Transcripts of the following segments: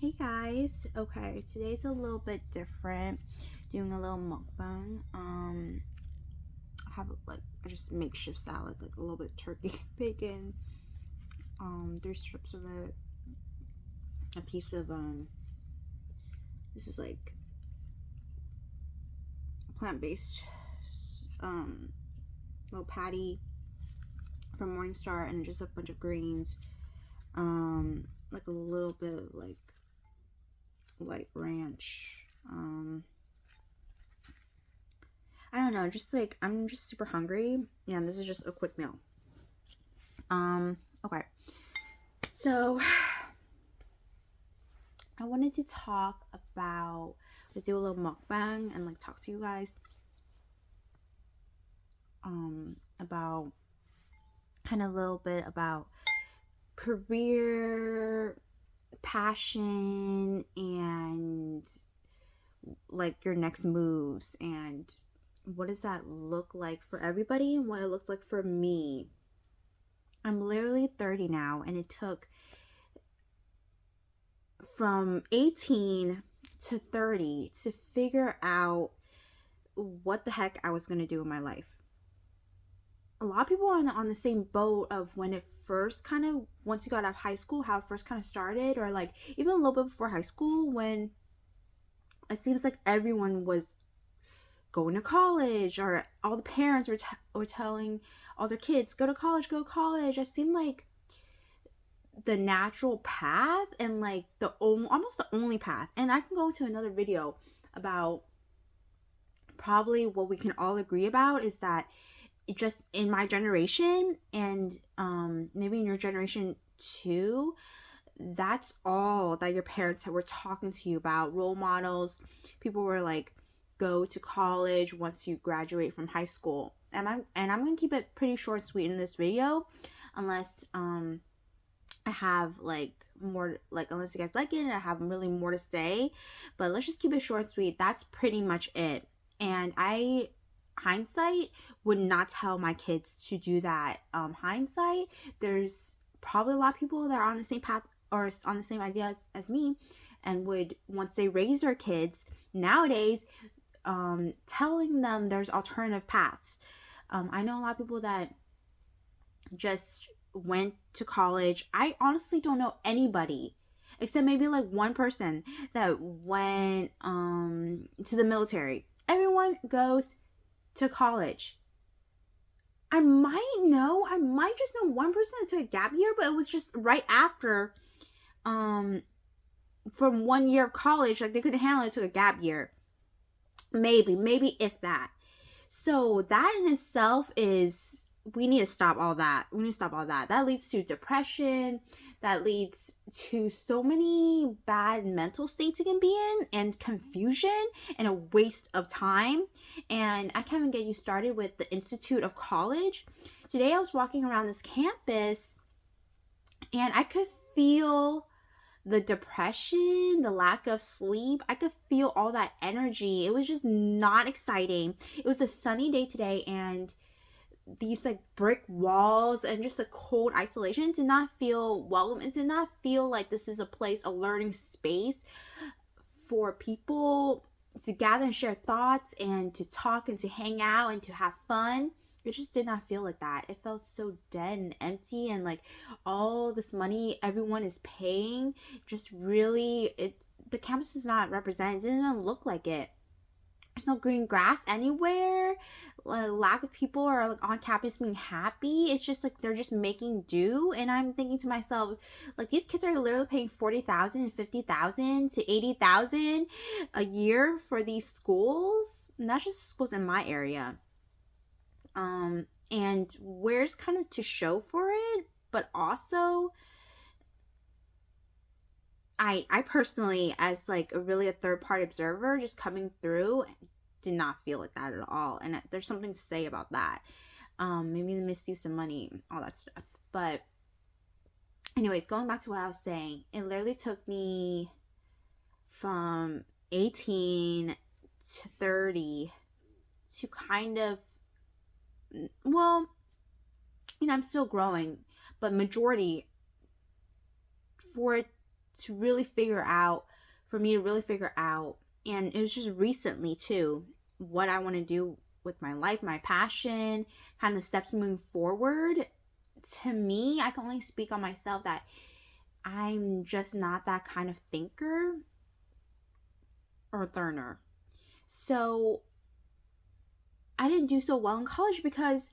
Hey guys, okay, today's a little bit different. Doing a little mukbang. I have like just makeshift salad, like a little bit turkey, bacon, 3 strips of it, a piece of this is like plant-based little patty from Morningstar, and just a bunch of greens, like a little bit of like light ranch. I don't know, just like I'm just super hungry. Yeah, and this is just a quick meal. Okay. So I wanted to talk about do a little mukbang and like talk to you guys about kind of a little bit about career, passion, and like your next moves, and what does that look like for everybody and what it looks like for me. I'm literally 30 now, and it took from 18 to 30 to figure out what the heck I was going to do in my life. A lot of people are on the same boat of when it first kind of, once you got out of high school, how it first kind of started, or like even a little bit before high school, when it seems like everyone was going to college, or all the parents were telling all their kids, go to college, go to college. It seemed like the natural path, and like almost the only path. And I can go into another video about probably what we can all agree about is that just in my generation, and maybe in your generation too, that's all that your parents were talking to you about. Role models, people were like, go to college once you graduate from high school. And I'm gonna keep it pretty short and sweet in this video, unless I have like more, like unless you guys like it and I have really more to say. But let's just keep it short and sweet. That's pretty much it. And I, hindsight, would not tell my kids to do that. Hindsight, there's probably a lot of people that are on the same path or on the same ideas as me, and would, once they raise their kids nowadays, telling them there's alternative paths. I know a lot of people that just went to college. I honestly don't know anybody except maybe like one person that went to the military. Everyone goes to college. I might just know one person that took a gap year, but it was just right after from 1 year of college, like they couldn't handle it, took a gap year. Maybe if that. So that in itself is, we need to stop all that. That leads to depression. That leads to so many bad mental states you can be in, and confusion, and a waste of time. And I can't even get you started with the Institute of College. Today I was walking around this campus, and I could feel the depression, the lack of sleep. I could feel all that energy. It was just not exciting. It was a sunny day today, and these like brick walls and just the cold isolation did not feel welcome. It did not feel like this is a place, a learning space for people to gather and share thoughts and to talk and to hang out and to have fun. It just did not feel like that. It felt so dead and empty, and like all this money everyone is paying just really, the campus is not represented. It didn't even look like it. There's no green grass anywhere. Lack of people are like on campus being happy. It's just like they're just making do. And I'm thinking to myself, like, these kids are literally paying 40,000 and 50,000 to 80,000 a year for these schools, and that's just schools in my area. And where's kind of to show for it, but also I personally, as like a third party observer just coming through, did not feel like that at all. And there's something to say about that. Maybe the misuse of money, all that stuff. But anyways, going back to what I was saying, it literally took me from 18 to 30 to kind of, well, I'm still growing, but majority for it to really figure out, for me to really figure out, and it was just recently too, what I want to do with my life, my passion, kind of steps moving forward. To me, I can only speak on myself that I'm just not that kind of thinker or learner. So I didn't do so well in college because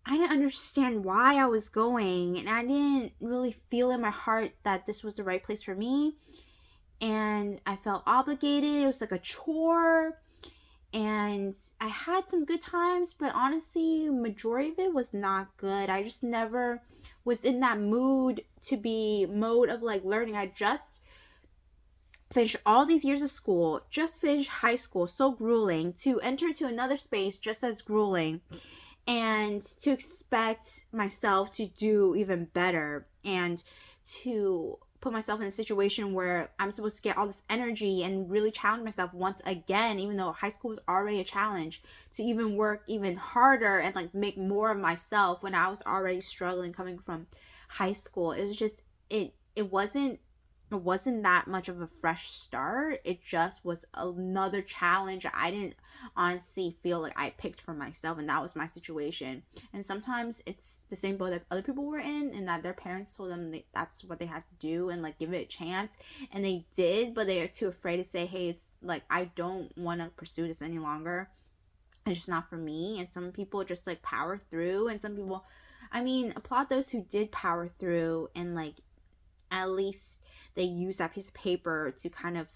I didn't understand why I was going, and I didn't really feel in my heart that this was the right place for me. And I felt obligated. It was like a chore. And I had some good times, but honestly, majority of it was not good. I just never was in that mode of like learning. I just finished all these years of school, just finished high school, so grueling, to enter into another space just as grueling, and to expect myself to do even better, and to put myself in a situation where I'm supposed to get all this energy and really challenge myself once again, even though high school was already a challenge, to even work even harder and like make more of myself when I was already struggling coming from high school. It was just it wasn't that much of a fresh start. It just was another challenge I didn't honestly feel like I picked for myself, and that was my situation. And sometimes it's the same boat that other people were in, and that their parents told them that's what they had to do and like give it a chance, and they did, but they are too afraid to say, hey, it's like, I don't want to pursue this any longer. It's just not for me. And some people just like power through, and some people, I mean, applaud those who did power through, and like at least they use that piece of paper to kind of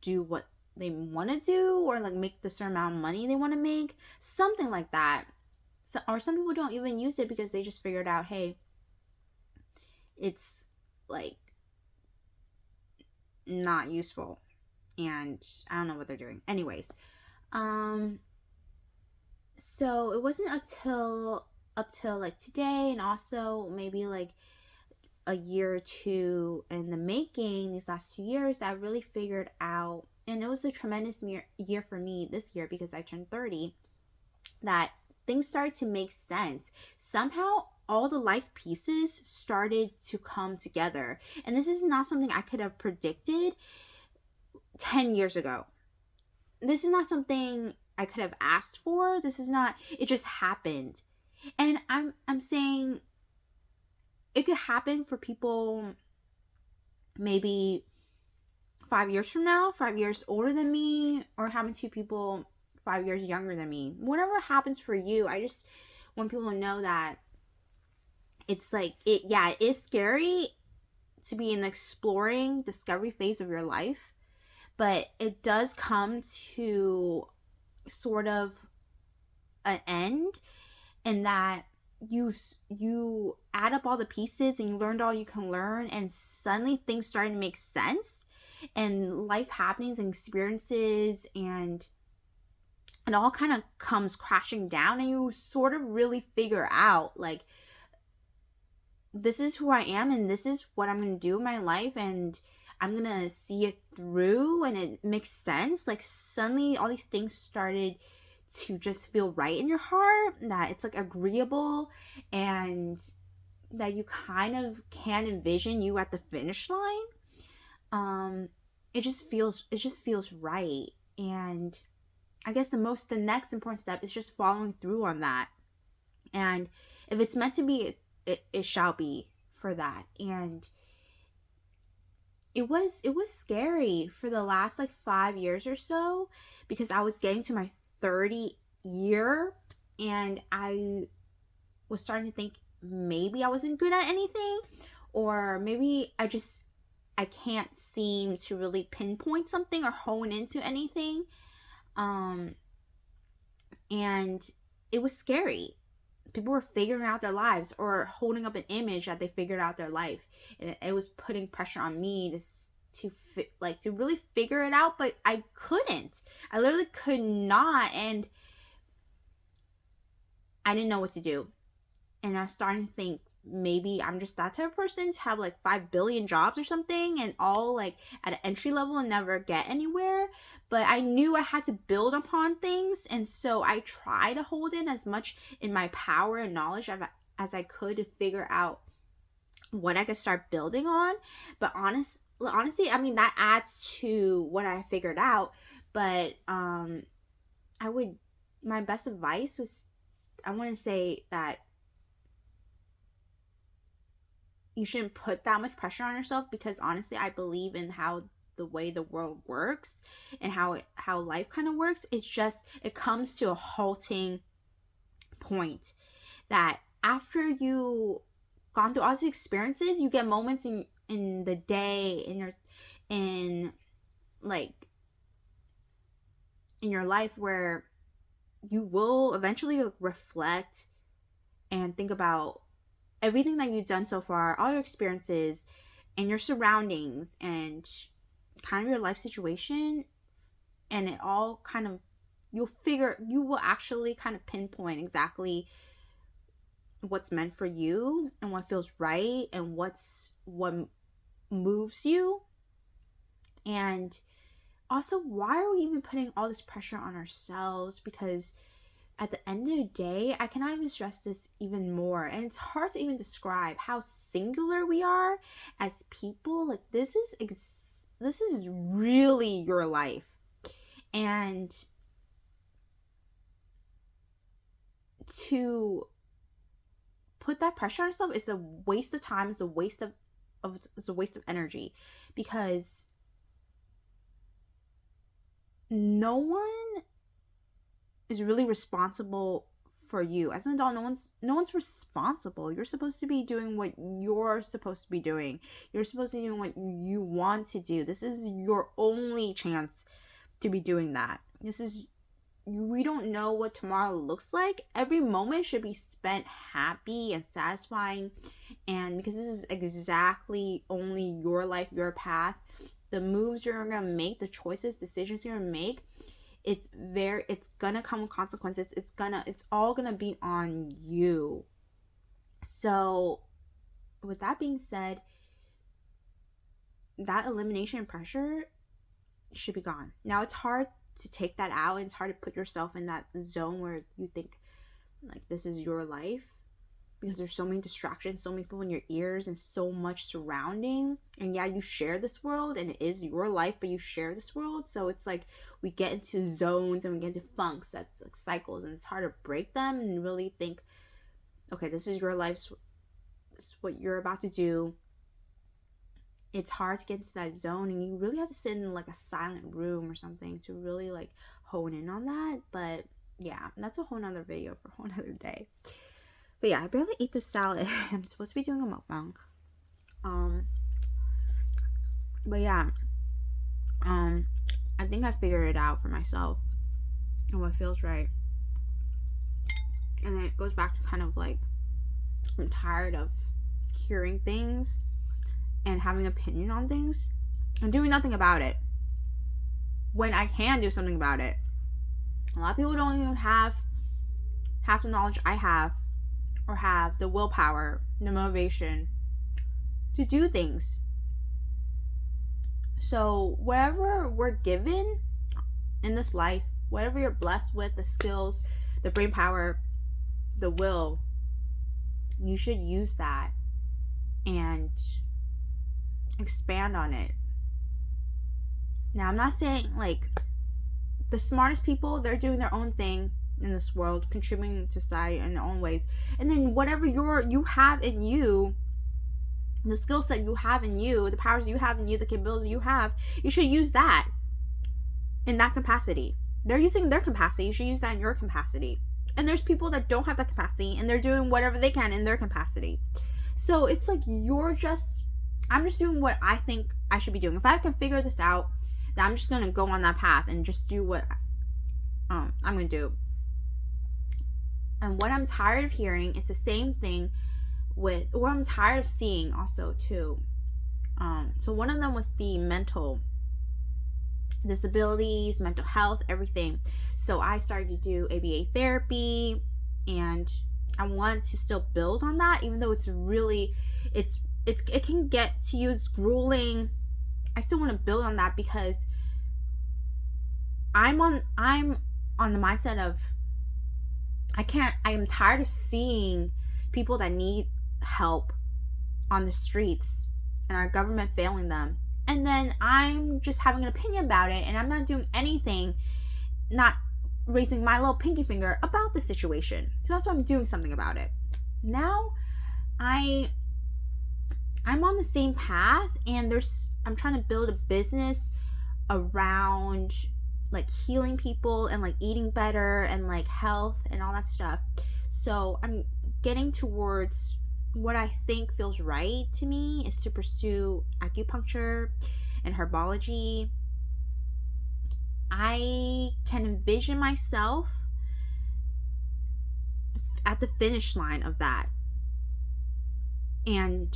do what they want to do, or like make the certain amount of money they want to make, something like that. So, or some people don't even use it because they just figured out, hey, it's like not useful, and I don't know what they're doing. Anyways, so it wasn't until up till like today, and also maybe like a year or two in the making, these last 2 years, that I really figured out, and it was a tremendous year for me this year because I turned 30, that things started to make sense. Somehow all the life pieces started to come together, and this is not something I could have predicted 10 years ago. This is not something I could have asked for. This is not, it just happened. And I'm saying it could happen for people maybe 5 years from now, 5 years older than me, or having two people 5 years younger than me. Whatever happens for you, I just want people to know that it's like, it is scary to be in the exploring, discovery phase of your life, but it does come to sort of an end, in that you add up all the pieces and you learned all you can learn, and suddenly things starting to make sense, and life happenings and experiences, and it all kind of comes crashing down, and you sort of really figure out like, this is who I am, and this is what I'm going to do in my life, and I'm going to see it through, and it makes sense. Like suddenly all these things started to just feel right in your heart, that it's like agreeable, and that you kind of can envision you at the finish line. It just feels right. And I guess the next important step is just following through on that. And if it's meant to be, it shall be for that. And it was scary for the last like 5 years or so, because I was getting to my 30 year, and I was starting to think maybe I wasn't good at anything, or maybe I can't seem to really pinpoint something or hone into anything. And it was scary. People were figuring out their lives, or holding up an image that they figured out their life, and it was putting pressure on me to really figure it out, but I couldn't. I literally could not, and I didn't know what to do. And I was starting to think, maybe I'm just that type of person to have like 5 billion jobs or something, and all like at an entry level and never get anywhere. But I knew I had to build upon things, and so I try to hold in as much in my power and knowledge as I could to figure out what I could start building on. But honestly, I mean, that adds to what I figured out. But I would, my best advice was, I want to say that you shouldn't put that much pressure on yourself, because honestly, I believe in how the way the world works and how life kind of works. It's just, it comes to a halting point that after you gone through all these experiences, you get moments in the day, in like in your life, where you will eventually reflect and think about everything that you've done so far, all your experiences and your surroundings and kind of your life situation, and it all kind of, you will actually kind of pinpoint exactly what's meant for you and what feels right and what moves you. And also, why are we even putting all this pressure on ourselves? Because at the end of the day, I cannot even stress this even more, and it's hard to even describe how singular we are as people. Like, this is really your life, and to put that pressure on yourself is a waste of time. It's a waste of energy, because no one is really responsible for you. As an adult, no one's responsible. You're supposed to be doing what you're supposed to be doing. You're supposed to be doing what you want to do. This is your only chance to be doing that. We don't know what tomorrow looks like. Every moment should be spent happy and satisfying, and because this is exactly only your life, your path, the moves you're gonna make, the choices, decisions you're gonna make, it's gonna come with consequences. It's all gonna be on you. So with that being said, that elimination pressure should be gone. Now, it's hard to take that out, and it's hard to put yourself in that zone where you think like this is your life, because there's so many distractions, so many people in your ears, and so much surrounding. And yeah, you share this world and it is your life, but you share this world. So it's like we get into zones and we get into funks, that's like cycles, and it's hard to break them and really think, okay, this is your life, this is what you're about to do. It's hard to get into that zone, and you really have to sit in like a silent room or something to really like hone in on that. But yeah, that's a whole nother video for a whole nother day. But yeah, I barely ate this salad. I'm supposed to be doing a mukbang. But yeah, I think I figured it out for myself and what feels right. And it goes back to kind of like, I'm tired of hearing things and having an opinion on things and doing nothing about it when I can do something about it. A lot of people don't even have half the knowledge I have, or have the willpower, the motivation to do things. So whatever we're given in this life, whatever you're blessed with, the skills, the brain power, the will, you should use that and expand on it. Now, I'm not saying like the smartest people, they're doing their own thing in this world, contributing to society in their own ways. And then whatever you have in you, the skill set you have in you, the powers you have in you, the capabilities you have, you should use that in that capacity. They're using their capacity, you should use that in your capacity. And there's people that don't have that capacity and they're doing whatever they can in their capacity. So it's like I'm just doing what I think I should be doing. If I can figure this out, then I'm just gonna go on that path and just do what I'm gonna do. And what I'm tired of hearing is the same thing or I'm tired of seeing also too. So one of them was the mental disabilities, mental health, everything. So I started to do ABA therapy, and I want to still build on that, even though it can get to you, it's grueling. I still want to build on that because I'm on the mindset of I am tired of seeing people that need help on the streets and our government failing them. And then I'm just having an opinion about it, and I'm not doing anything, not raising my little pinky finger about the situation. So that's why I'm doing something about it. Now I'm on the same path, and I'm trying to build a business around like healing people and like eating better and like health and all that stuff. So I'm getting towards what I think feels right to me is to pursue acupuncture and herbology. I can envision myself at the finish line of that, and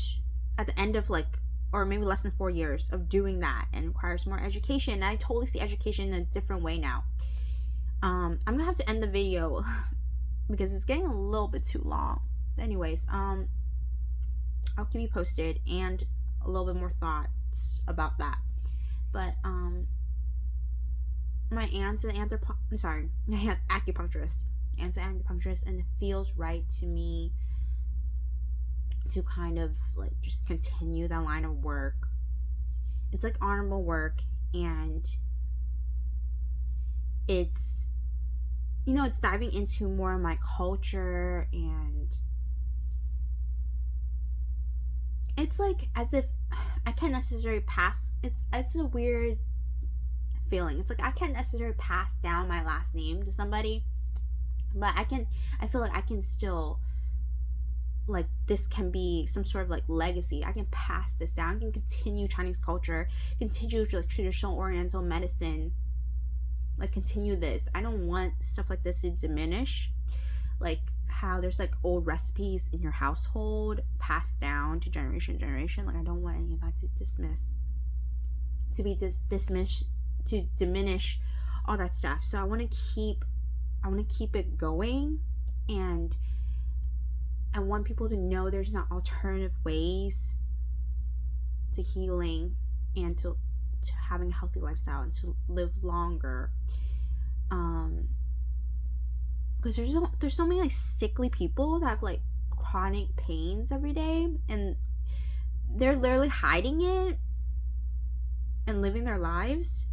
at the end of like, or maybe less than 4 years of doing that, and requires more education. And I totally see education in a different way now. I'm gonna have to end the video because it's getting a little bit too long. Anyways, I'll keep you posted and a little bit more thoughts about that. But my aunt's my acupuncturist. Aunt's an acupuncturist, and it feels right to me to kind of like just continue that line of work. It's like honorable work, and it's, you know, it's diving into more of my culture, and it's like as if I can't necessarily pass, it's a weird feeling. It's like I can't necessarily pass down my last name to somebody, but I feel like I can still, like, this can be some sort of like legacy. I can pass this down. I can continue Chinese culture, continue like traditional Oriental medicine, like continue this. I don't want stuff like this to diminish, like how there's like old recipes in your household passed down to generation to generation. Like I don't want any of that to diminish all that stuff. So I want to keep it going, and I want people to know there's not alternative ways to healing and to having a healthy lifestyle and to live longer. Because there's so many like sickly people that have like chronic pains every day, and they're literally hiding it and living their lives.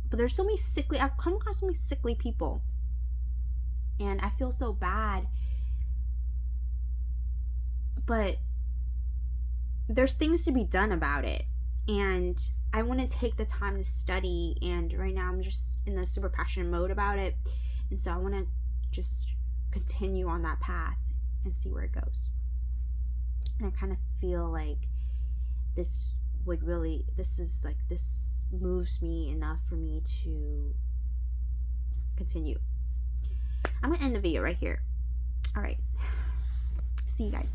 But there's so many I've come across so many sickly people, and I feel so bad. But there's things to be done about it, and I want to take the time to study, and right now I'm just in a super passionate mode about it, and so I want to just continue on that path and see where it goes. And I kind of feel like this moves me enough for me to continue. I'm gonna end the video right here. All right, see you guys.